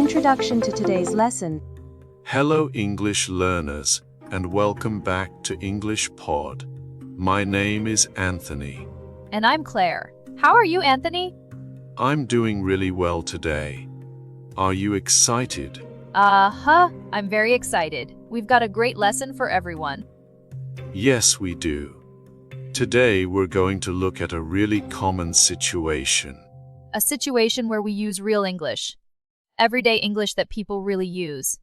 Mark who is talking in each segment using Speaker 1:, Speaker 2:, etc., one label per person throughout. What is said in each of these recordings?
Speaker 1: Introduction to today's lesson.
Speaker 2: Hello English learners, and welcome back to English Pod. My name is Anthony.
Speaker 3: And I'm Claire. How are you, Anthony?
Speaker 2: I'm doing really well today. Are you excited?
Speaker 3: I'm very excited. We've got a great lesson for everyone.
Speaker 2: Yes, we do. Today we're going to look at a really common situation.
Speaker 3: A situation where we use real English. Everyday English that people really use.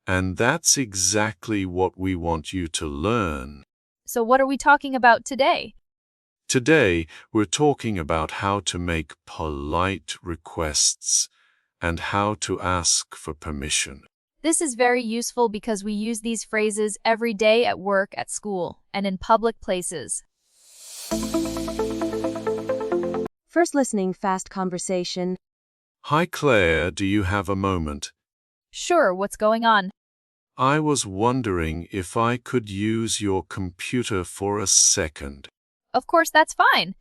Speaker 2: And that's exactly what we want you to learn.
Speaker 3: So what are we talking about today?
Speaker 2: Today, we're talking about how to make polite requests and how to ask for permission.
Speaker 3: This is very useful because we use these phrases every day at work, at school, and in public places.
Speaker 1: First listening fast conversation.
Speaker 2: Hi Claire, do you have a moment?
Speaker 3: Sure, what's going on?
Speaker 2: I was wondering if I could use your computer for a second.
Speaker 3: Of course, that's fine.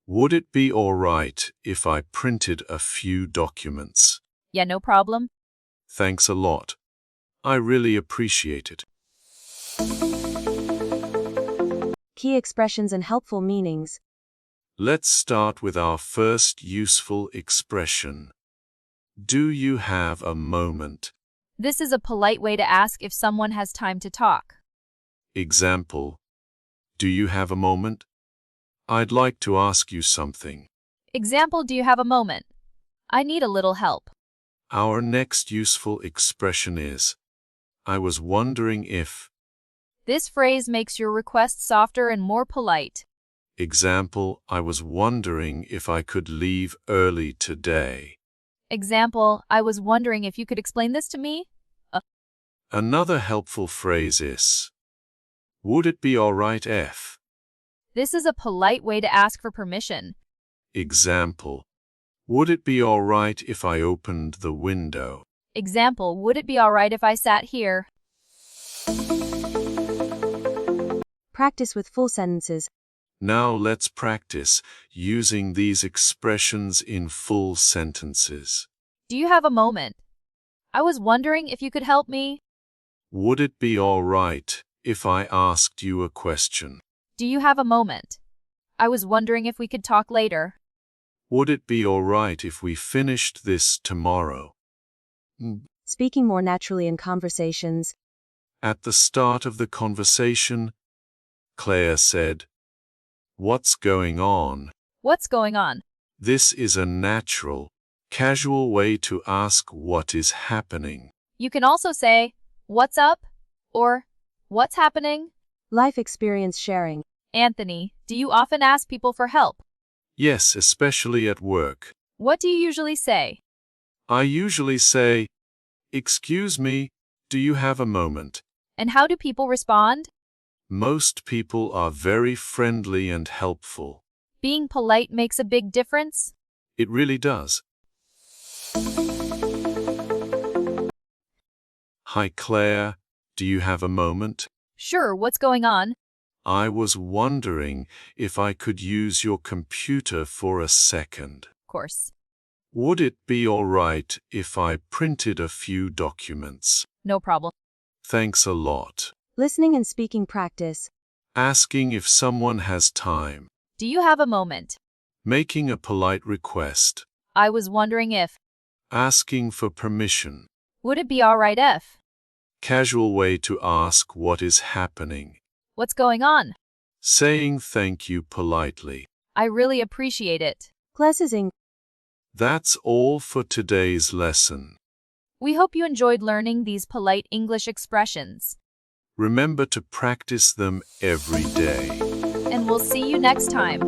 Speaker 2: Would it be all right if I printed a few documents?
Speaker 3: Yeah, no problem.
Speaker 2: Thanks a lot. I really appreciate it.
Speaker 1: Key expressions and helpful meanings.
Speaker 2: Let's start with our first useful expression. Do you have a moment?
Speaker 3: This is a polite way to ask if someone has time to talk.
Speaker 2: Example. Do you have a moment? I'd like to ask you something.
Speaker 3: Example, do you have a moment? I need a little help.
Speaker 2: Our next useful expression is, I was wondering if.
Speaker 3: This phrase makes your request softer and more polite.
Speaker 2: Example, I was wondering if I could leave early today.
Speaker 3: Example, I was wondering if you could explain this to me?
Speaker 2: Another helpful phrase is, would it be all right if?
Speaker 3: This is a polite way to ask for permission.
Speaker 2: Example, would it be all right if I opened the window?
Speaker 3: Example, would it be all right if I sat here?
Speaker 1: Practice with full sentences.
Speaker 2: Now let's practice using these expressions in full sentences.
Speaker 3: Do you have a moment? I was wondering if you could help me.
Speaker 2: Would it be all right if I asked you a question?
Speaker 3: Do you have a moment? I was wondering if we could talk later.
Speaker 2: Would it be all right if we finished this tomorrow?
Speaker 1: Speaking more naturally in conversations.
Speaker 2: At the start of the conversation, Claire said, "What's going on?"
Speaker 3: What's going on?
Speaker 2: This is a natural, casual way to ask what is happening.
Speaker 3: You can also say, what's up? Or, what's happening?
Speaker 1: Life experience sharing.
Speaker 3: Anthony, do you often ask people for help?
Speaker 2: Yes, especially at work.
Speaker 3: What do you usually say?
Speaker 2: I usually say, "Excuse me, do you have a moment?"
Speaker 3: And how do people respond?
Speaker 2: Most people are very friendly and helpful.
Speaker 3: Being polite makes a big difference.
Speaker 2: It really does. Hi Claire, do you have a moment?
Speaker 3: Sure, what's going on?
Speaker 2: I was wondering if I could use your computer for a second.
Speaker 3: Of course.
Speaker 2: Would it be all right if I printed a few documents?
Speaker 3: No problem.
Speaker 2: Thanks a lot.
Speaker 1: Listening and speaking practice.
Speaker 2: Asking if someone has time.
Speaker 3: Do you have a moment?
Speaker 2: Making a polite request.
Speaker 3: I was wondering if.
Speaker 2: Asking for permission.
Speaker 3: Would it be all right if?
Speaker 2: Casual way to ask what is happening.
Speaker 3: What's going on?
Speaker 2: Saying thank you politely.
Speaker 3: I really appreciate it.
Speaker 1: Classising.
Speaker 2: That's all for today's lesson.
Speaker 3: We hope you enjoyed learning these polite English expressions.
Speaker 2: Remember to practice them every day.
Speaker 3: And we'll see you next time.